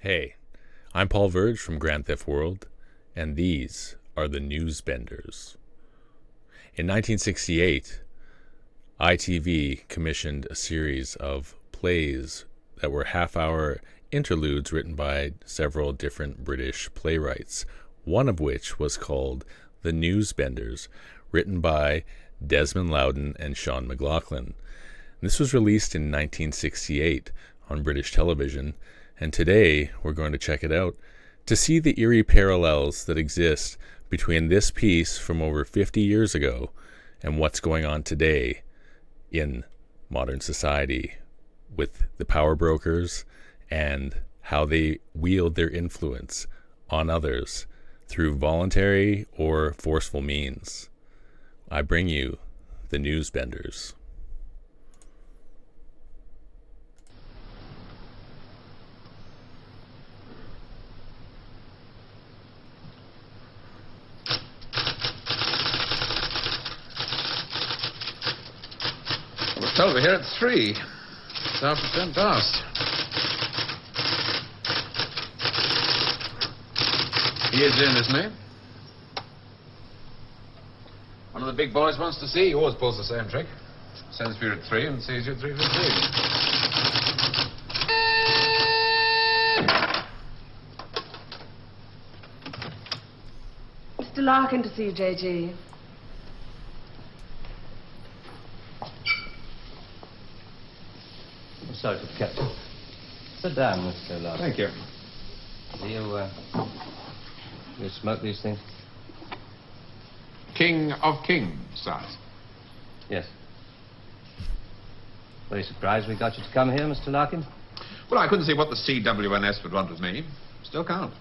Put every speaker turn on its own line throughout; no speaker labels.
Hey, I'm Paul Verge from Grand Theft World, and these are the Newsbenders. In 1968, ITV commissioned a series of plays that were half-hour interludes written by several different British playwrights, one of which was called The Newsbenders, written by Desmond Lowden and Sean McLaughlin. This was released in 1968 on British television, and today we're going to check it out to see the eerie parallels that exist between this piece from over 50 years ago and what's going on today in modern society with the power brokers and how they wield their influence on others through voluntary or forceful means. I bring you the Newsbenders.
We're told we're here at 3. It's after 10 past. He is in, isn't he? One of the big boys wants to see you. He always pulls the same trick. Sends for you at 3 and sees you at 3:15.
Mr. Larkin to see you, J.G.
I'm sorry for the captain. Sit down, Mr. Larkin.
Thank you.
Do you smoke these things?
King of Kings, size.
Yes. Very surprised we got you to come here, Mr. Larkin.
Well, I couldn't see what the CWNS would want with me. Still can't.
Do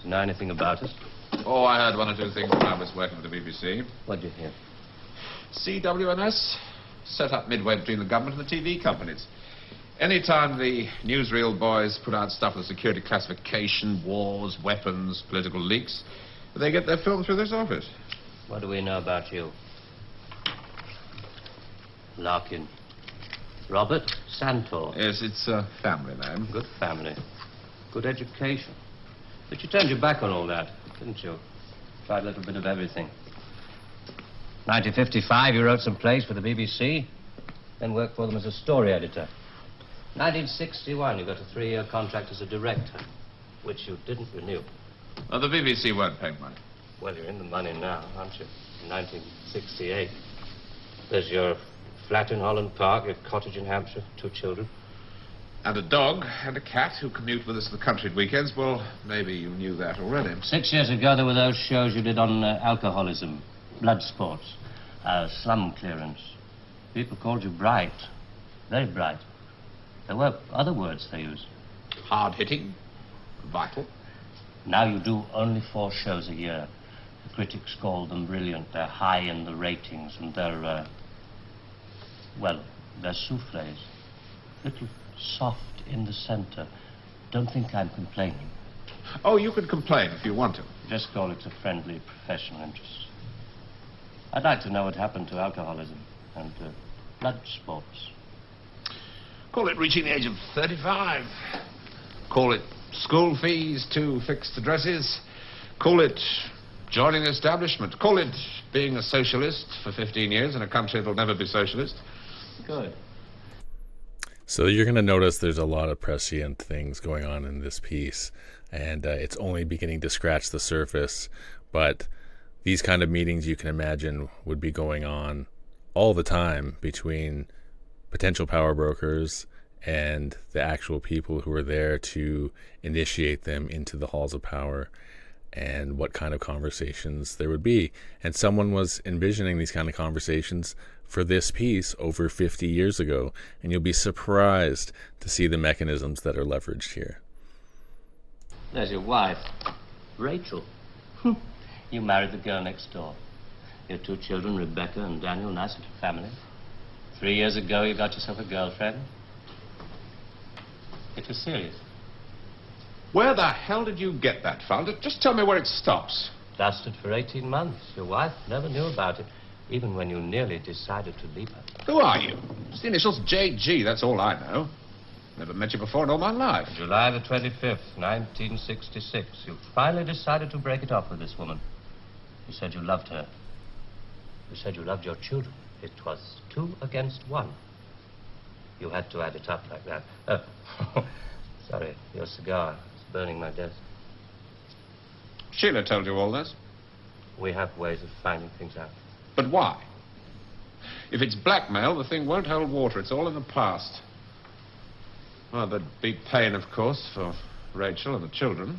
you know anything about us?
Oh, I heard one or two things when I was working for the BBC.
What'd you hear?
CWNS, set up midway between the government and the TV companies. Any time the newsreel boys put out stuff with security classification, wars, weapons, political leaks, they get their film through this office.
What do we know about you? Larkin. Robert Santor.
Yes, it's a family name.
Good family. Good education. But you turned your back on all that, didn't you? Tried a little bit of everything. 1955, you wrote some plays for the BBC, then worked for them as a story editor. 1961, you got a 3-year contract as a director, which you didn't renew.
Oh, the BBC weren't paying money.
Well, you're in the money now, aren't you? In 1968. There's your flat in Holland Park, your cottage in Hampshire, 2 children.
And a dog and a cat who commute with us to the country at weekends. Well, maybe you knew that already.
6 years ago, there were those shows you did on alcoholism, blood sports, slum clearance. People called you bright, very bright. There were other words they used.
Hard-hitting, vital.
Now you do only 4 shows a year. The critics call them brilliant. They're high in the ratings, and they're, they're souffles. Little soft in the center. Don't think I'm complaining.
Oh, you can complain if you want to.
Just call it a friendly professional interest. I'd like to know what happened to alcoholism and blood sports.
Call it reaching the age of 35. Call it school fees, 2 fixed addresses. Call it joining the establishment. Call it being a socialist for 15 years in a country that'll never be socialist.
Good.
So you're going to notice there's a lot of prescient things going on in this piece, and it's only beginning to scratch the surface. But these kind of meetings, you can imagine, would be going on all the time between potential power brokers and the actual people who are there to initiate them into the halls of power, and what kind of conversations there would be. And someone was envisioning these kind of conversations for this piece over 50 years ago, and you'll be surprised to see the mechanisms that are leveraged here.
There's your wife, Rachel. You married the girl next door. Your 2 children, Rebecca and Daniel, nice little family. 3 years ago, you got yourself a girlfriend. It was serious.
Where the hell did you get that from? Just tell me where it stops.
Lasted for 18 months. Your wife never knew about it, even when you nearly decided to leave her.
Who are you? It's the initials J.G., that's all I know. Never met you before in all my life.
July the 25th, 1966. You finally decided to break it off with this woman. You said you loved her. You said you loved your children. It was 2 against 1. You had to add it up like that. Sorry, your cigar is burning my desk.
Sheila told you all this?
We have ways of finding things out.
But why? If it's blackmail, the thing won't hold water. It's all in the past. Well, there'd be pain, of course, for Rachel and the children.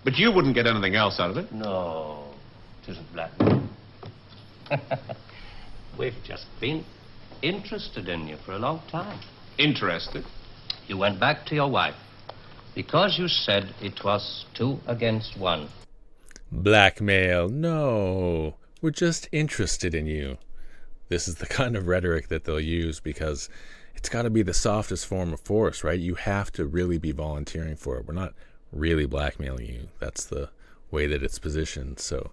But you wouldn't get anything else out of it.
No, it isn't blackmail. We've just been interested in you for a long time.
Interested?
You went back to your wife because you said it was 2 against 1.
Blackmail? No. We're just interested in you. This is the kind of rhetoric that they'll use because it's got to be the softest form of force, right? You have to really be volunteering for it. We're not really blackmailing you. That's the way that it's positioned. So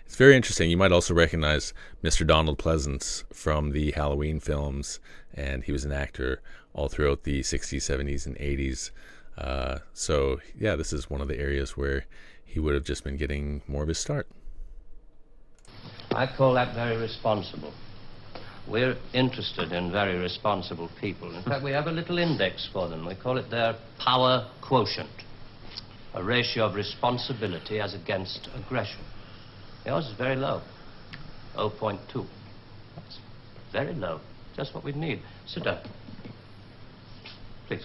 it's very interesting. You might also recognize Mr. Donald Pleasance from the Halloween films, and he was an actor all throughout the 60s, 70s, and 80s. So, yeah, this is one of the areas where he would have just been getting more of his start.
I call that very responsible. We're interested in very responsible people. In fact, we have a little index for them. We call it their power quotient, a ratio of responsibility as against aggression. Yours is very low, 0.2. That's very low, just what we need. Sit down, please.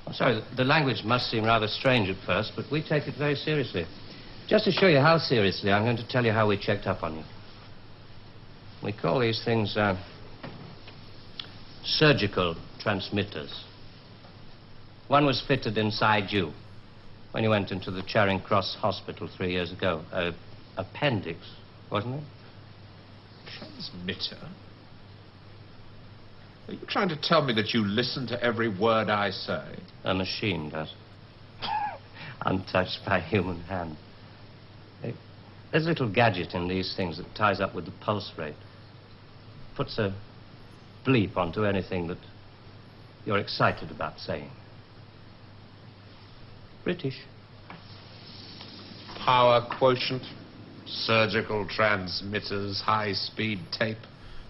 I'm sorry, the language must seem rather strange at first, but we take it very seriously. Just to show you how seriously, I'm going to tell you how we checked up on you. We call these things surgical transmitters. One was fitted inside you when you went into the Charing Cross Hospital 3 years ago. Appendix, wasn't it?
Transmitter? Are you trying to tell me that you listen to every word I say?
A machine does. Untouched by human hand. There's a little gadget in these things that ties up with the pulse rate. Puts a bleep onto anything that you're excited about saying. British.
Power quotient, surgical transmitters, high-speed tape.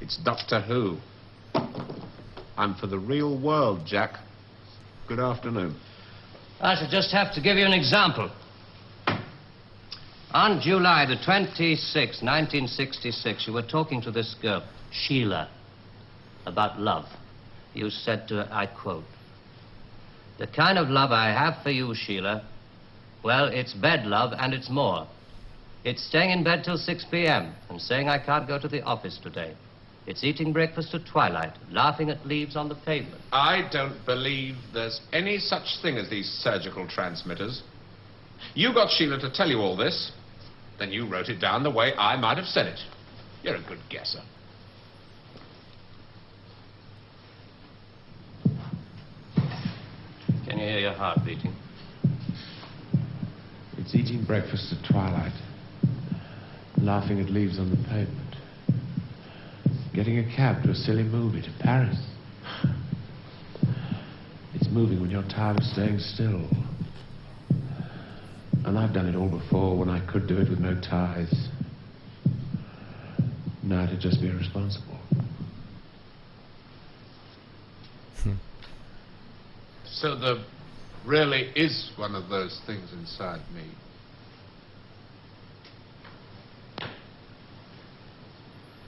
It's Doctor Who. I'm for the real world, Jack. Good afternoon.
I shall just have to give you an example. On July the 26th, 1966, you were talking to this girl, Sheila, about love. You said to her, I quote, "The kind of love I have for you, Sheila, well, it's bed love and it's more. It's staying in bed till 6 p.m. and saying I can't go to the office today. It's eating breakfast at twilight, laughing at leaves on the pavement."
I don't believe there's any such thing as these surgical transmitters. You got Sheila to tell you all this, then you wrote it down the way I might have said it. You're a good guesser.
Can you hear your heart beating?
It's eating breakfast at twilight, laughing at leaves on the pavement, getting a cab to a silly movie to Paris. It's moving when you're tired of staying still. And I've done it all before when I could do it with no ties. Now it'd just be irresponsible.
So there really is one of those things inside me.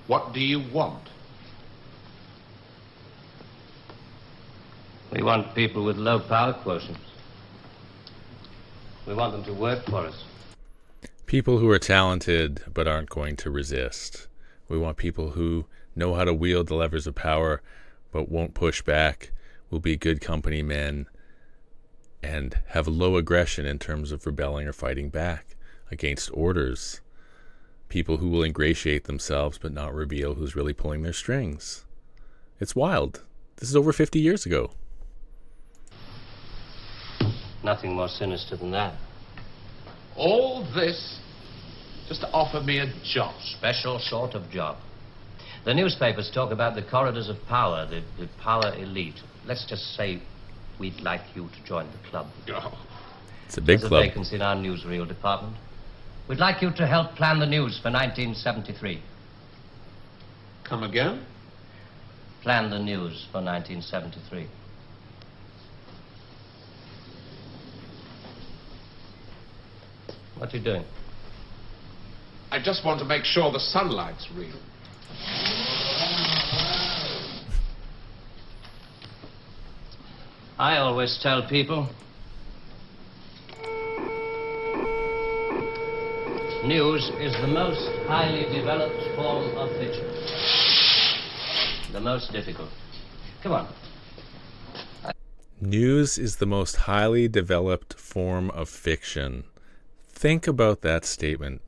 What do you want?
We want people with low power quotients. We want them to work for us.
People who are talented but aren't going to resist. We want people who know how to wield the levers of power but won't push back, will be good company men, and have low aggression in terms of rebelling or fighting back against orders. People who will ingratiate themselves but not reveal who's really pulling their strings. It's wild. This is over 50 years ago.
Nothing more sinister than that.
All this just to offer me a job.
Special sort of job. The newspapers talk about the corridors of power, the power elite. Let's just say we'd like you to join the club.
Oh.
It's a big
There's
club.
a vacancy in our newsreel department. We'd like you to help plan the news for 1973.
Come again?
Plan the news for 1973. What are you doing?
I just want to make sure the sunlight's real.
I always tell people, news is the most highly developed form of fiction. The most difficult. Come on.
News is the most highly developed form of fiction. Think about that statement.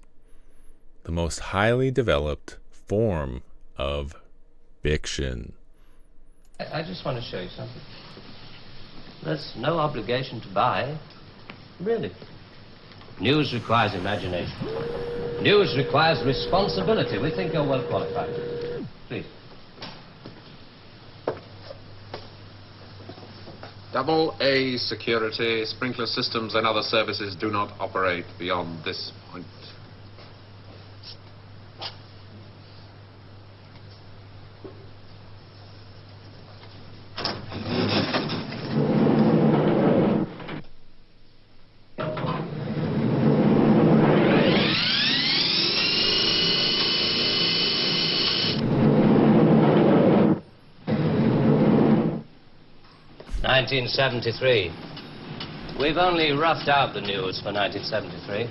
The most highly developed form of fiction.
I just want to show you something. There's no obligation to buy. Really. News requires imagination. News requires responsibility. We think you're well qualified. Please.
Double A security, sprinkler systems and other services do not operate beyond this point.
'73. We've only roughed out the news for 1973.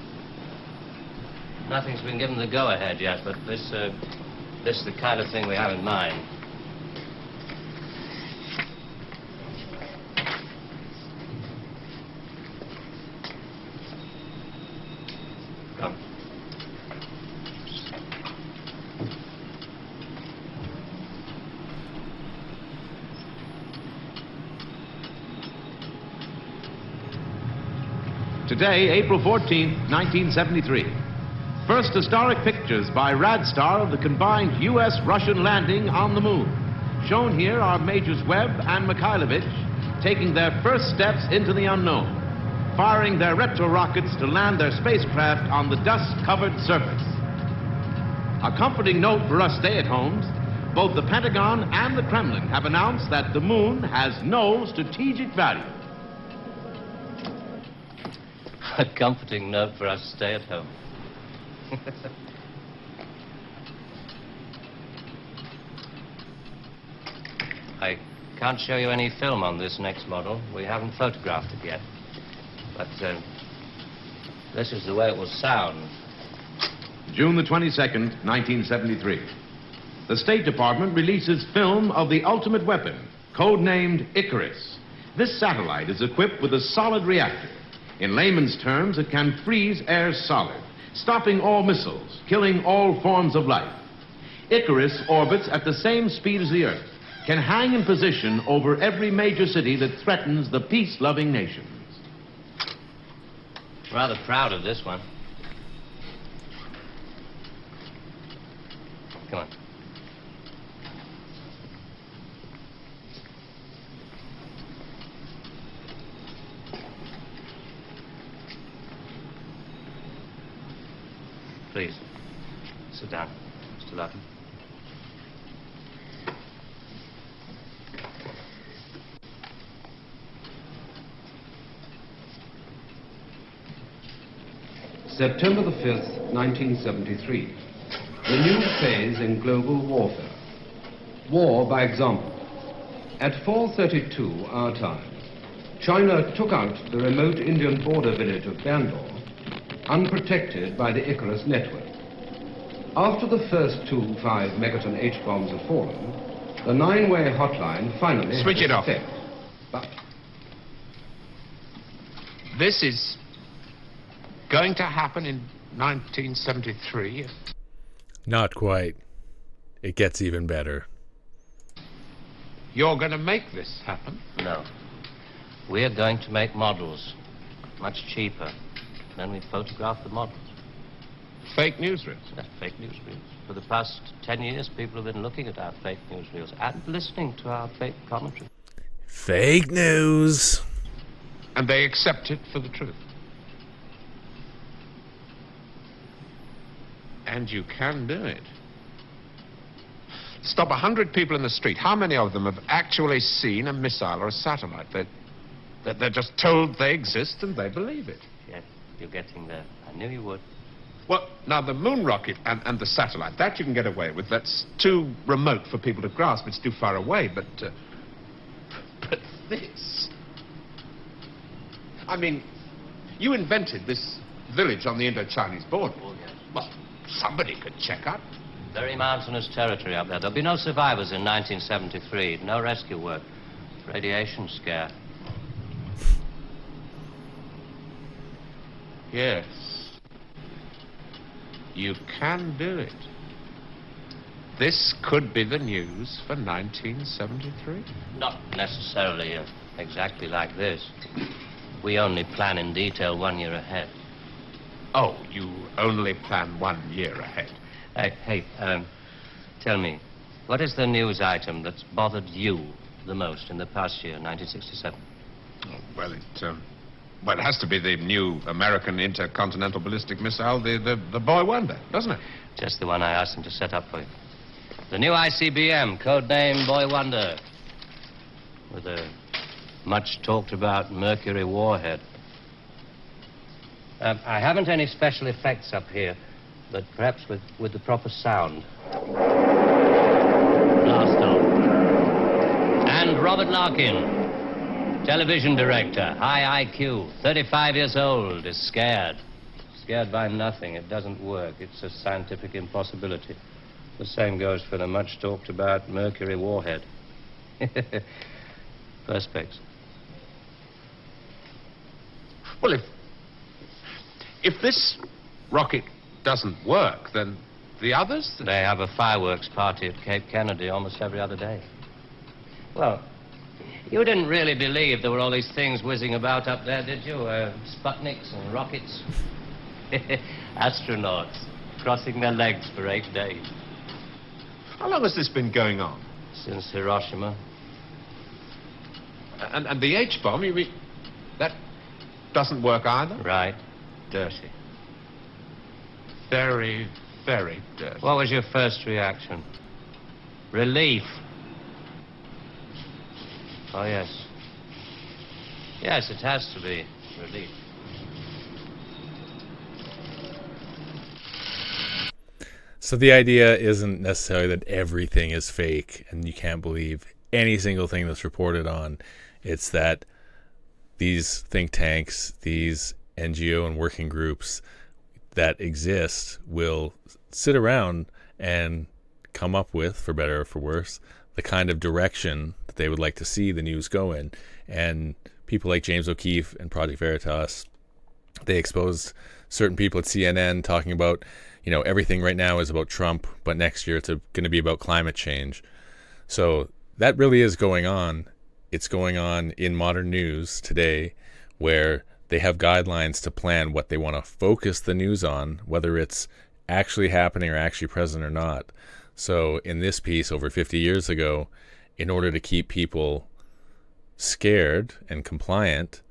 Nothing's been given the go-ahead yet, but this is the kind of thing we have in mind. Come.
Today, April 14th, 1973. First historic pictures by Radstar of the combined U.S.-Russian landing on the moon. Shown here are Majors Webb and Mikhailovich taking their first steps into the unknown, firing their retro rockets to land their spacecraft on the dust-covered surface. A comforting note for us stay-at-homes, both the Pentagon and the Kremlin have announced that the moon has no strategic value.
A comforting note for us to stay at home. I can't show you any film on this next model. We haven't photographed it yet. But this is the way it will sound.
June the 22nd, 1973. The State Department releases film of the ultimate weapon, codenamed Icarus. This satellite is equipped with a solid reactor. In layman's terms, it can freeze air solid, stopping all missiles, killing all forms of life. Icarus orbits at the same speed as the Earth, can hang in position over every major city that threatens the peace-loving nations.
Rather proud of this one. Come on. Please, sit down, Mr. Lowden.
September the 5th, 1973. The new phase in global warfare. War by example. At 4:32 our time, China took out the remote Indian border village of Bangalore, unprotected by the Icarus network. After the first 2 5-megaton H-bombs have fallen, the 9-way hotline finally
Switch
has
it off.
effect. But
This is going to happen in 1973.
Not quite. It gets even better.
You're going to make this happen?
No. We're going to make models, much cheaper. Then we photograph the models.
fake newsreels.
Fake newsreels. For the past 10 years, people have been looking at our fake newsreels and listening to our fake commentary.
Fake news.
And they accept it for the truth. And you can do it. Stop 100 people in the street. How many of them have actually seen a missile or a satellite? They're just told they exist and they believe it.
Yes, you're getting there. I knew you would.
Well, now, the moon rocket and the satellite, that you can get away with. That's too remote for people to grasp. It's too far away, but this... I mean, you invented this village on the Indo-Chinese border.
Oh, yes.
Well, somebody could check up.
Very mountainous territory up there. There'll be no survivors in 1973. No rescue work. Radiation scare.
Yes. You can do it. This could be the news for 1973.
Not necessarily exactly like this. We only plan in detail 1 year ahead.
Oh, you only plan 1 year ahead.
Hey, tell me, what is the news item that's bothered you the most in the past year, 1967?
Oh, well, it has to be the new American intercontinental ballistic missile, the Boy Wonder, doesn't it?
Just the one I asked him to set up for you. The new ICBM, codename Boy Wonder, with a much talked about Mercury warhead. I haven't any special effects up here, but perhaps with the proper sound. Blast off. And Robert Larkin, television director, high IQ, 35 years old, is scared. Scared by nothing. It doesn't work. It's a scientific impossibility. The same goes for the much talked about Mercury warhead. Perspex.
Well, if this rocket doesn't work, then the others...
They have a fireworks party at Cape Kennedy almost every other day. Well, you didn't really believe there were all these things whizzing about up there, did you? Sputniks and rockets. Astronauts crossing their legs for 8 days.
How long has this been going on?
Since Hiroshima.
And the H-bomb, you mean... that doesn't work either?
Right. Dirty.
Very, very dirty.
What was your first reaction? Relief. Oh, yes. Yes, it has to be relief.
So the idea isn't necessarily that everything is fake and you can't believe any single thing that's reported on. It's that these think tanks, these NGO and working groups that exist will sit around and come up with, for better or for worse, the kind of direction that they would like to see the news go in. And people like James O'Keefe and Project Veritas, they exposed certain people at CNN talking about, everything right now is about Trump, but next year it's going to be about climate change. So that really is going on. It's going on in modern news today, where they have guidelines to plan what they want to focus the news on, whether it's actually happening or actually present or not. So in this piece over 50 years ago, in order to keep people scared and compliant,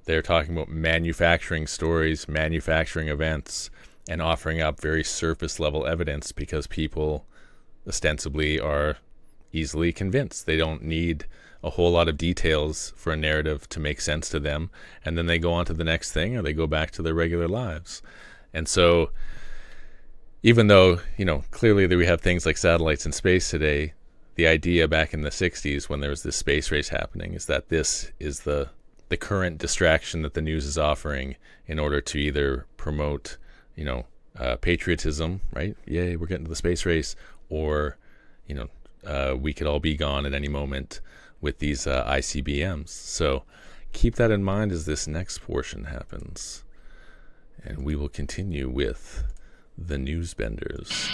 they're talking about manufacturing stories, manufacturing events, and offering up very surface level evidence because people ostensibly are easily convinced. They don't need a whole lot of details for a narrative to make sense to them, and then they go on to the next thing or they go back to their regular lives. And so even though, clearly that we have things like satellites in space today, the idea back in the 60s when there was this space race happening is that this is the current distraction that the news is offering in order to either promote, patriotism, right? Yay, we're getting to the space race, or, we could all be gone at any moment with these ICBMs. So keep that in mind as this next portion happens. And we will continue with the Newsbenders.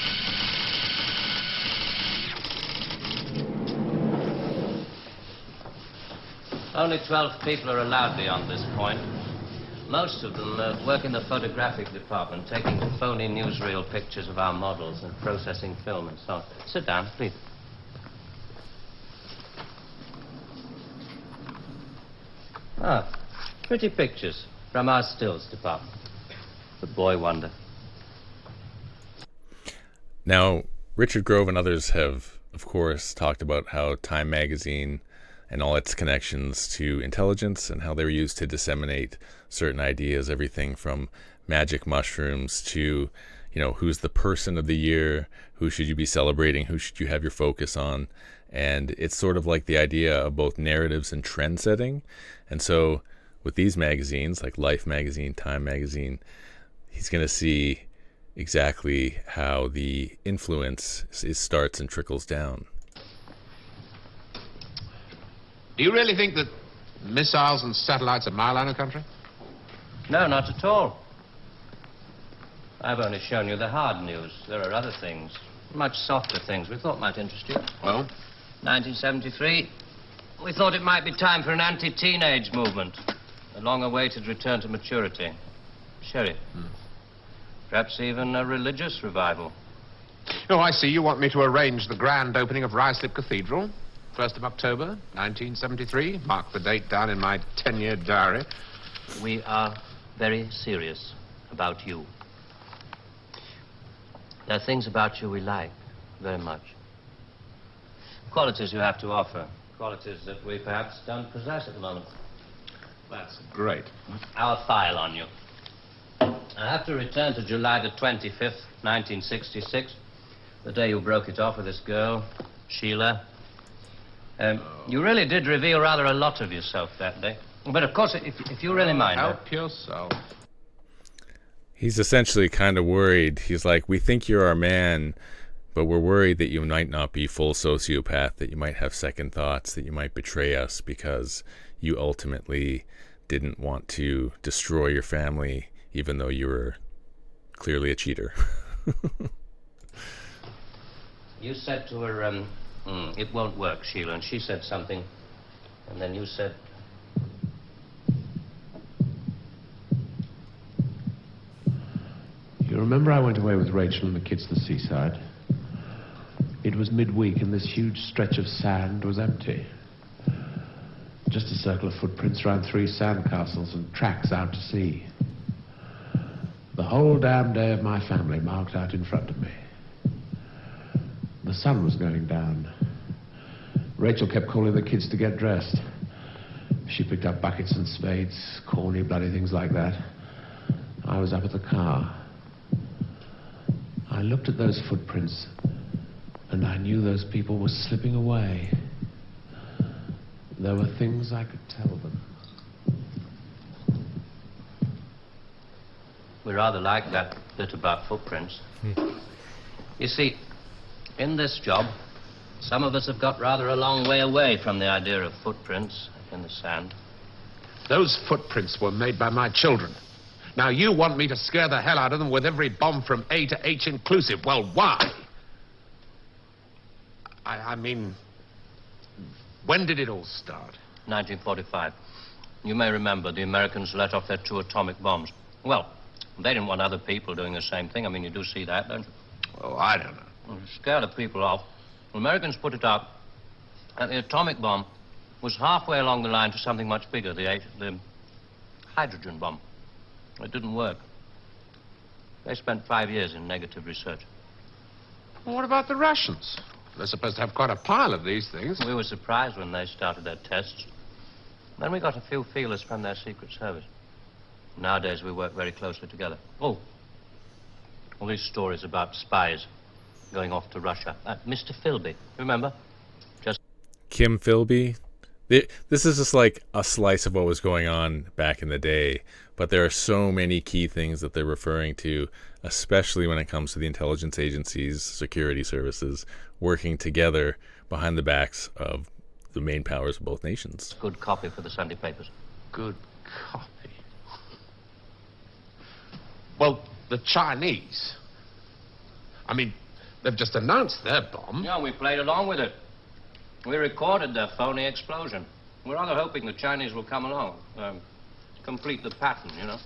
Only 12 people are allowed beyond this point. Most of them work in the photographic department, taking phony newsreel pictures of our models and processing film and so on. Sit down, please. Ah, pretty pictures from our stills department. The boy wonder.
Now, Richard Grove and others have, of course, talked about how Time magazine and all its connections to intelligence and how they were used to disseminate certain ideas, everything from magic mushrooms to, who's the person of the year, who should you be celebrating, who should you have your focus on. And it's sort of like the idea of both narratives and trend setting. And so with these magazines, like Life magazine, Time magazine, he's going to see exactly how the influence starts and trickles down.
Do you really think that missiles and satellites are mile line of country?
No, not at all. I've only shown you the hard news. There are other things, much softer things we thought might interest you.
Well?
1973, we thought it might be time for an anti-teenage movement. A long-awaited return to maturity. Sherry. Perhaps even a religious revival.
Oh, I see. You want me to arrange the grand opening of Ruislip Cathedral. 1st of October, 1973. Mark the date down in my 10-year diary.
We are very serious about you. There are things about you we like very much. Qualities you have to offer. Qualities that we perhaps don't possess at the moment.
That's great.
Our file on you. I have to return to July the 25th, 1966, the day you broke it off with this girl, Sheila. You really did reveal rather a lot of yourself that day. But of course, if you really mind...
Help yourself.
He's essentially kind of worried. He's like, we think you're our man, but we're worried that you might not be full sociopath, that you might have second thoughts, that you might betray us because you ultimately didn't want to destroy your family, even though you were clearly a cheater.
You said to her, it won't work, Sheila, and she said something, and then you said...
You remember I went away with Rachel and the kids to the seaside? It was midweek and this huge stretch of sand was empty. Just a circle of footprints around 3 sandcastles and tracks out to sea. The whole damn day of my family marked out in front of me. The sun was going down. Rachel kept calling the kids to get dressed. She picked up buckets and spades, corny bloody things like that. I was up at the car. I looked at those footprints and I knew those people were slipping away. There were things I could tell them.
We rather like that bit about footprints. You see, in this job, some of us have got rather a long way away from the idea of footprints in the sand.
Those footprints were made by my children. Now, you want me to scare the hell out of them with every bomb from A to H inclusive. Well, why? I mean, when did it all start?
1945. You may remember the Americans let off their 2 atomic bombs. Well, they didn't want other people doing the same thing. I mean, you do see that, don't you?
Oh, I don't know.
Well, to scare the people off, the Americans put it out that the atomic bomb was halfway along the line to something much bigger, the hydrogen bomb. It didn't work. They spent 5 years in negative research.
Well, what about the Russians? They're supposed to have quite a pile of these things.
We were surprised when they started their tests. Then we got a few feelers from their Secret Service. Nowadays, we work very closely together. Oh, all these stories about spies going off to Russia. Mr. Philby, remember?
Kim Philby. This is just like a slice of what was going on back in the day, but there are so many key things that they're referring to, especially when it comes to the intelligence agencies, security services, working together behind the backs of the main powers of both nations.
Good copy for the Sunday papers.
Good copy. Well, the Chinese. I mean, they've just announced their bomb.
Yeah, we played along with it. We recorded their phony explosion. We're rather hoping the Chinese will come along. Of complete the pattern, you know.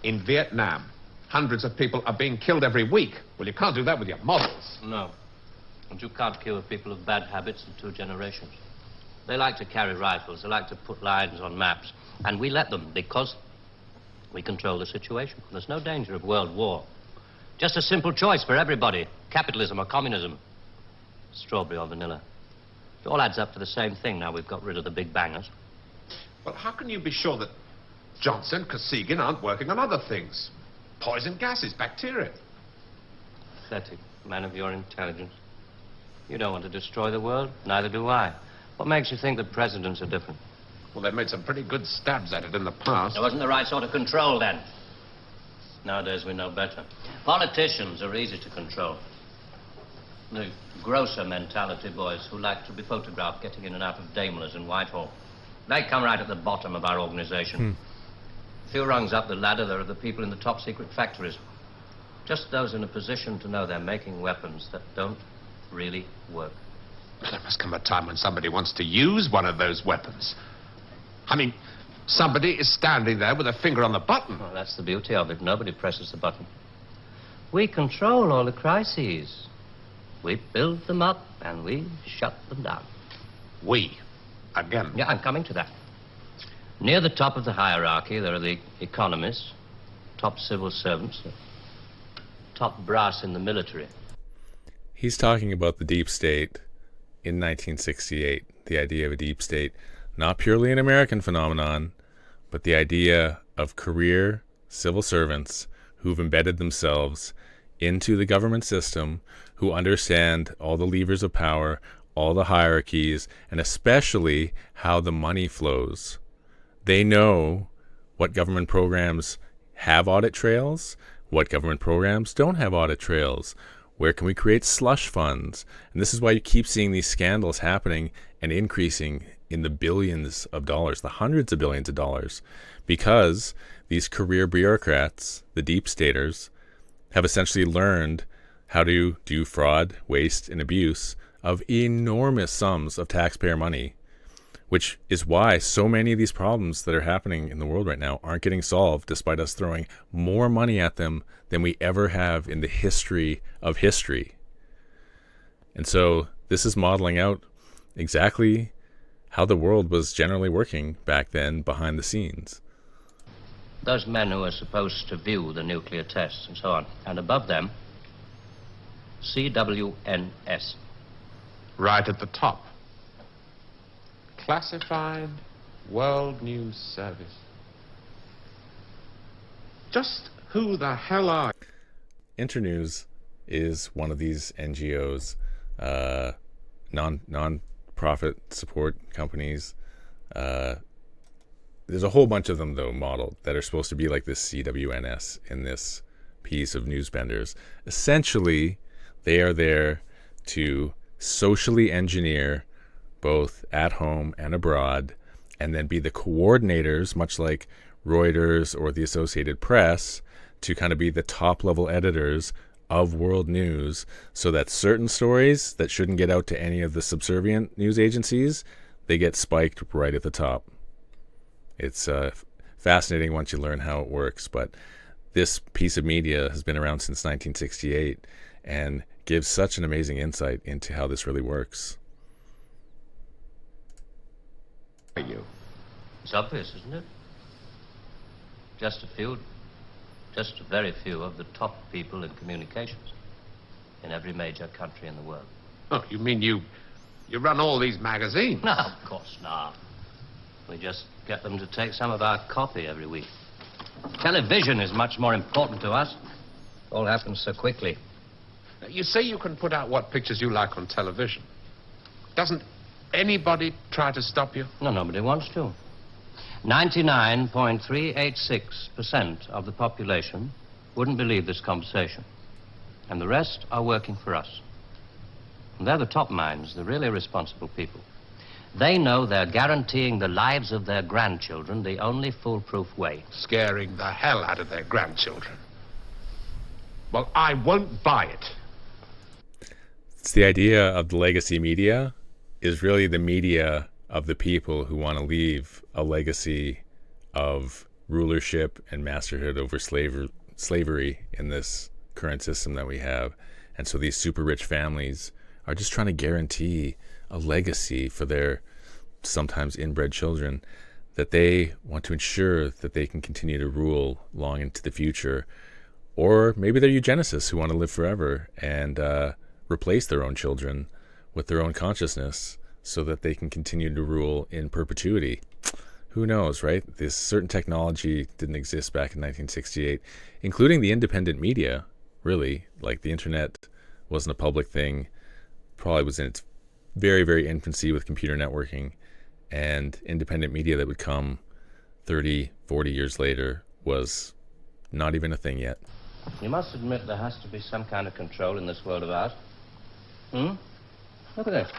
In Vietnam, hundreds of people are being killed every week. Well, you can't do that with your models.
No. And you can't cure people of bad habits in 2 generations. They like to carry rifles. They like to put lines on maps. And we let them because we control the situation. There's no danger of world war. Just a simple choice for everybody. Capitalism or communism. Strawberry or vanilla. It all adds up to the same thing now we've got rid of the big bangers.
Well, how can you be sure that Johnson, Kosygin aren't working on other things? Poison gases, bacteria.
Pathetic, man of your intelligence. You don't want to destroy the world, neither do I. What makes you think that presidents are different?
Well, they've made some pretty good stabs at it in the past.
There wasn't the right sort of control then. Nowadays we know better. Politicians are easy to control. The grosser mentality boys who like to be photographed getting in and out of Daimlers in Whitehall. They come right at the bottom of our organization. A few rungs up the ladder, there are the people in the top secret factories. Just those in a position to know they're making weapons that don't really work.
Well, there must come a time when somebody wants to use one of those weapons. I mean, somebody is standing there with a finger on the button.
Well, that's the beauty of it. Nobody presses the button. We control all the crises. We build them up and we shut them down.
We? Again?
Yeah, I'm coming to that. Near the top of the hierarchy, there are the economists, top civil servants, top brass in the military.
He's talking about the deep state in 1968, the idea of a deep state, not purely an American phenomenon, but the idea of career civil servants who've embedded themselves into the government system, who understand all the levers of power, all the hierarchies, and especially how the money flows. They know what government programs have audit trails, what government programs don't have audit trails. Where can we create slush funds? And this is why you keep seeing these scandals happening and increasing in the billions of dollars, the hundreds of billions of dollars, because these career bureaucrats, the deep staters, have essentially learned how to do fraud, waste, and abuse of enormous sums of taxpayer money, which is why so many of these problems that are happening in the world right now aren't getting solved, despite us throwing more money at them than we ever have in the history of history. And so this is modeling out exactly how the world was generally working back then behind the scenes.
Those men who are supposed to view the nuclear tests and so on, and above them, CWNS.
Right at the top. Classified World News Service. Just who the hell are you?
Internews is one of these NGOs, non-profit support companies. There's a whole bunch of them, though, modeled that are supposed to be like this CWNS in this piece of Newsbenders. Essentially, they are there to socially engineer both at home and abroad, and then be the coordinators, much like Reuters or the Associated Press, to kind of be the top-level editors of world news, so that certain stories that shouldn't get out to any of the subservient news agencies, they get spiked right at the top. It's fascinating once you learn how it works, but this piece of media has been around since 1968 and gives such an amazing insight into how this really works.
You?
It's obvious, isn't it? Just a very few of the top people in communications in every major country in the world.
Oh, you mean you run all these magazines?
No, of course not. We just get them to take some of our copy every week. Television is much more important to us. It all happens so quickly.
You say you can put out what pictures you like on television. Doesn't anybody try to stop you?
No, nobody wants to. 99.386% of the population wouldn't believe this conversation. And the rest are working for us. And they're the top minds, the really responsible people. They know they're guaranteeing the lives of their grandchildren the only foolproof way.
Scaring the hell out of their grandchildren. Well, I won't buy it.
It's the idea of the legacy media is really the media of the people who want to leave a legacy of rulership and masterhood over slavery in this current system that we have. And so these super rich families are just trying to guarantee a legacy for their sometimes inbred children, that they want to ensure that they can continue to rule long into the future. Or maybe they're eugenicists who want to live forever and replace their own children with their own consciousness so that they can continue to rule in perpetuity. Who knows, right? This certain technology didn't exist back in 1968, including the independent media, really. Like, the internet wasn't a public thing, probably was in its very, very infancy with computer networking, and independent media that would come 30, 40 years later was not even a thing yet.
You must admit there has to be some kind of control in this world of ours. Look at this.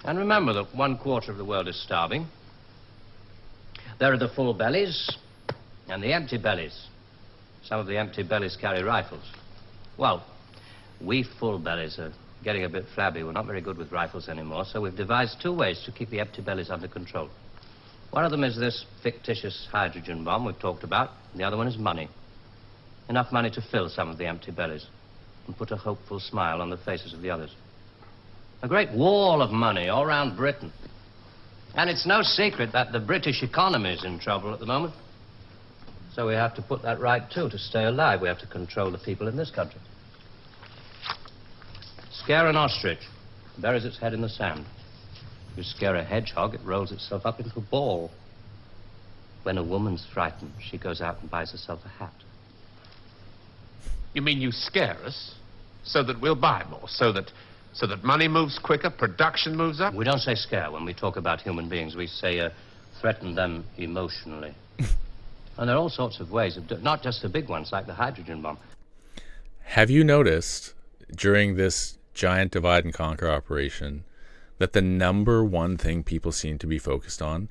And remember that 1/4 of the world is starving. There are the full bellies and the empty bellies. Some of the empty bellies carry rifles. Well, we full bellies are getting a bit flabby. We're not very good with rifles anymore, so we've devised 2 ways to keep the empty bellies under control. One of them is this fictitious hydrogen bomb we've talked about. The other one is money. Enough money to fill some of the empty bellies and put a hopeful smile on the faces of the others. A great wall of money all around Britain. And it's no secret that the British economy is in trouble at the moment. So we have to put that right, too, to stay alive. We have to control the people in this country. Scare an ostrich, buries its head in the sand. You scare a hedgehog, it rolls itself up into a ball. When a woman's frightened, she goes out and buys herself a hat.
You mean you scare us so that we'll buy more, so that money moves quicker, production moves up?
We don't say scare when we talk about human beings. We say threaten them emotionally. And there are all sorts of ways of not just the big ones like the hydrogen bomb.
Have you noticed during this giant divide and conquer operation that the number one thing people seem to be focused on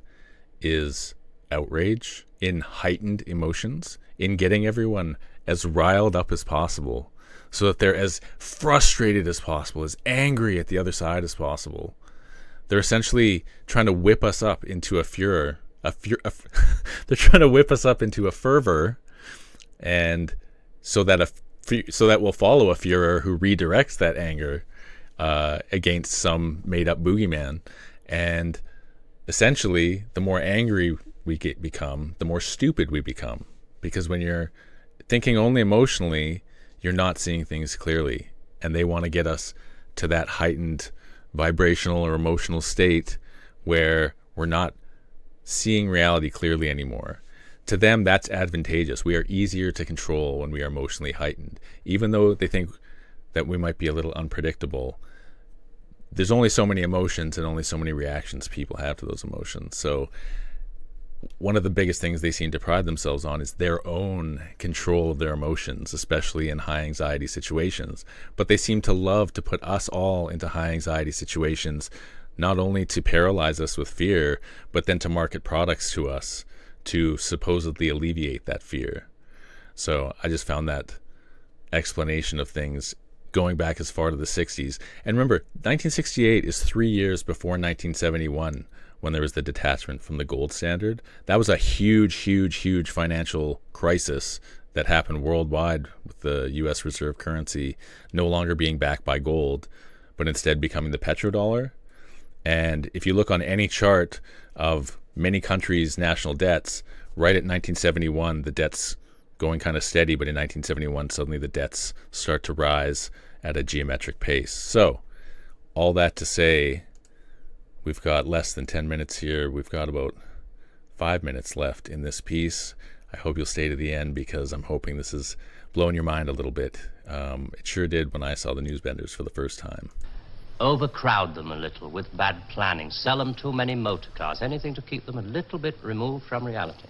is outrage, in heightened emotions, in getting everyone as riled up as possible so that they're as frustrated as possible, as angry at the other side as possible. They're essentially trying to whip us up into a furor. They're trying to whip us up into a fervor, and so that we'll follow a Führer who redirects that anger against some made-up boogeyman. And essentially, the more angry we become, the more stupid we become. Because when you're thinking only emotionally, you're not seeing things clearly. And they want to get us to that heightened vibrational or emotional state where we're not seeing reality clearly anymore. To them, that's advantageous. We are easier to control when we are emotionally heightened. Even though they think that we might be a little unpredictable, there's only so many emotions and only so many reactions people have to those emotions. So one of the biggest things they seem to pride themselves on is their own control of their emotions, especially in high anxiety situations. But they seem to love to put us all into high anxiety situations, not only to paralyze us with fear, but then to market products to us to supposedly alleviate that fear. So I just found that explanation of things going back as far to the 60s. And remember, 1968 is 3 years before 1971, when there was the detachment from the gold standard. That was a huge, huge, huge financial crisis that happened worldwide, with the U.S. reserve currency no longer being backed by gold, but instead becoming the petrodollar. And if you look on any chart of many countries' national debts, right at 1971, the debt's going kind of steady, but in 1971, suddenly the debts start to rise at a geometric pace. So, all that to say, we've got less than 10 minutes here. We've got about 5 minutes left in this piece. I hope you'll stay to the end, because I'm hoping this has blown your mind a little bit. It sure did when I saw the Newsbenders for the first time.
Overcrowd them a little with bad planning. Sell them too many motor cars. Anything to keep them a little bit removed from reality.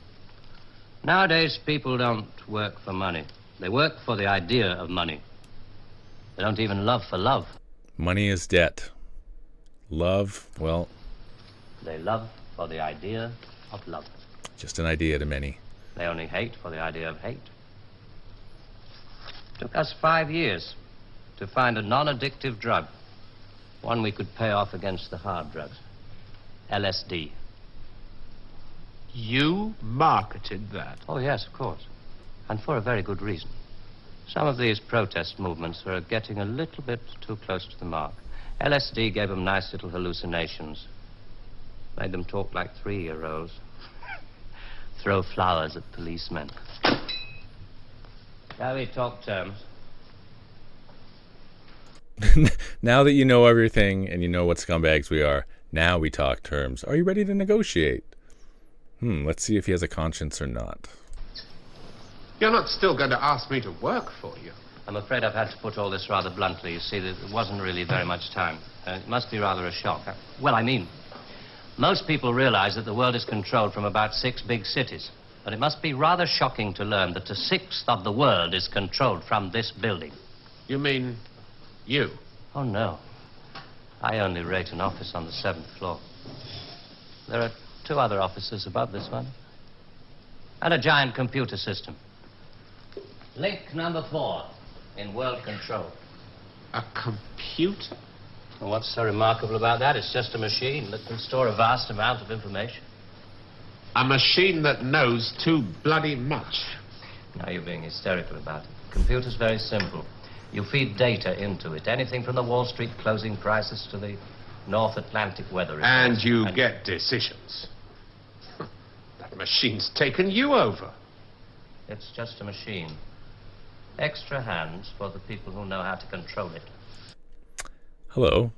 Nowadays, people don't work for money. They work for the idea of money. They don't even love for love.
Money is debt. Love, well...
They love for the idea of love.
Just an idea to many.
They only hate for the idea of hate. It took us 5 years to find a non-addictive drug. One we could pay off against the hard drugs. LSD.
You marketed that?
Oh, yes, of course. And for a very good reason. Some of these protest movements are getting a little bit too close to the mark. LSD gave them nice little hallucinations. Made them talk like 3-year-olds. Throw flowers at policemen. Shall we talk terms?
Now that you know everything and you know what scumbags we are, now we talk terms. Are you ready to negotiate? Let's see if he has a conscience or not.
You're not still going to ask me to work for you.
I'm afraid I've had to put all this rather bluntly. You see, there wasn't really very much time. It must be rather a shock. Well, I mean, most people realize that the world is controlled from about 6 big cities. But it must be rather shocking to learn that a sixth of the world is controlled from this building.
You mean you?
Oh, no. I only rate an office on the 7th floor. There are 2 other offices above this one. And a giant computer system. Link number 4 in world control.
A computer?
Well, what's so remarkable about that? It's just a machine that can store a vast amount of information.
A machine that knows too bloody much.
Now you're being hysterical about it. The computer's very simple. You feed data into it. Anything from the Wall Street closing prices to the North Atlantic weather reports.
And you get decisions. That machine's taken you over.
It's just a machine. Extra hands for the people who know how to control it.
Hello.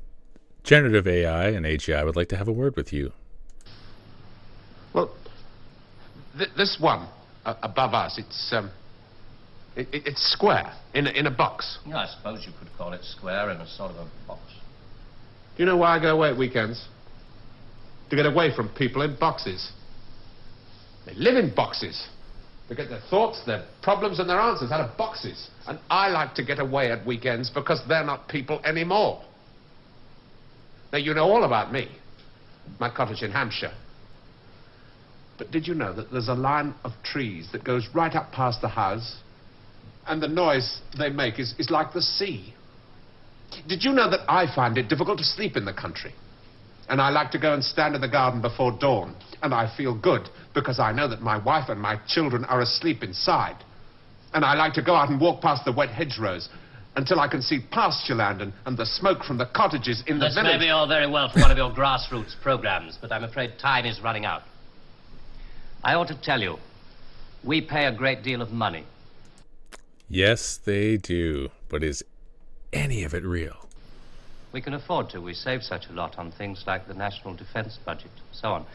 Generative AI and AGI would like to have a word with you.
Well, this one above us, it's square in a box.
Yeah, I suppose you could call it square in a sort of a box.
Do you know why I go away at weekends? To get away from people in boxes. They live in boxes. They get their thoughts, their problems, and their answers out of boxes. And I like to get away at weekends because they're not people anymore. Now, you know all about me. My cottage in Hampshire. But did you know that there's a line of trees that goes right up past the house? And the noise they make is like the sea. Did you know that I find it difficult to sleep in the country? And I like to go and stand in the garden before dawn. And I feel good because I know that my wife and my children are asleep inside. And I like to go out and walk past the wet hedgerows until I can see pasture land and the smoke from the cottages in the
This
village.
may be all very well for one of your grassroots programs, but I'm afraid time is running out. I ought to tell you, we pay a great deal of money.
Yes, they do. But is any of it real?
We can afford to. We save such a lot on things like the national defense budget, so on.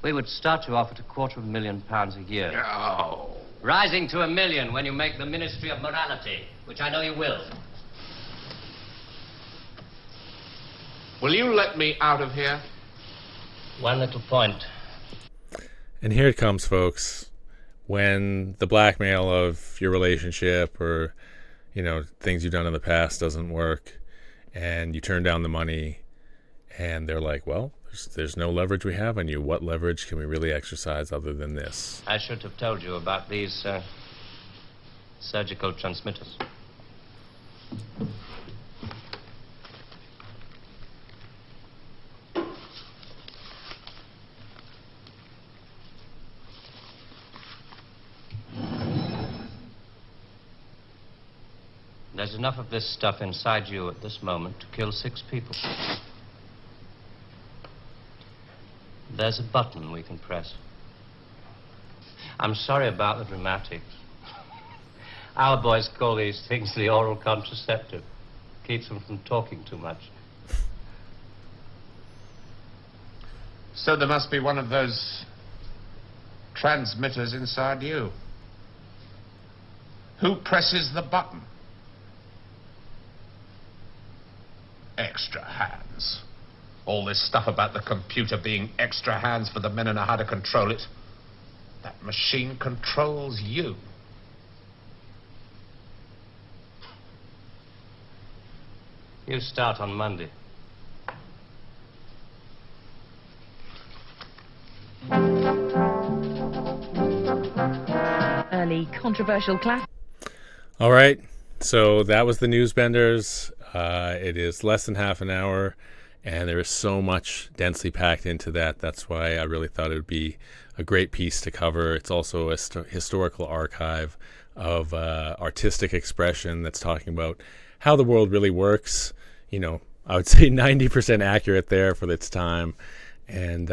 We would start you off at £250,000 a year.
Oh.
Rising to £1 million when you make the Ministry of Morality, which I know you will.
Will you let me out of here?
One little point.
And here it comes, folks. When the blackmail of your relationship or, things you've done in the past doesn't work and you turn down the money and they're like, well, there's no leverage we have on you. What leverage can we really exercise other than this?
I should have told you about these surgical transmitters. There's enough of this stuff inside you at this moment to kill 6 people. There's a button we can press. I'm sorry about the dramatics. Our boys call these things the oral contraceptive. Keeps them from talking too much.
So there must be one of those transmitters inside you. Who presses the button? Extra hands. All this stuff about the computer being extra hands for the men who know how to control it. That machine controls you.
You start on Monday.
Early controversial class.
All right. So that was the Newsbenders. It is less than half an hour. And there is so much densely packed into that. That's why I really thought it would be a great piece to cover. It's also a historical archive of artistic expression that's talking about how the world really works. You know, I would say 90% accurate there for its time. And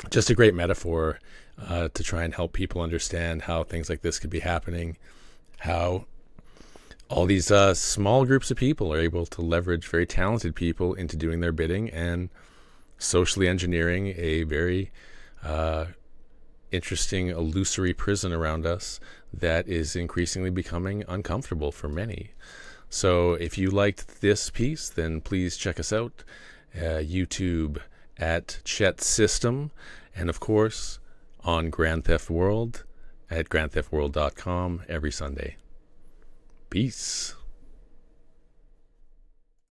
just a great metaphor to try and help people understand how things like this could be happening, how all these small groups of people are able to leverage very talented people into doing their bidding and socially engineering a very interesting, illusory prison around us that is increasingly becoming uncomfortable for many. So if you liked this piece, then please check us out, YouTube at Chet System, and of course on Grand Theft World at grandtheftworld.com every Sunday. Peace.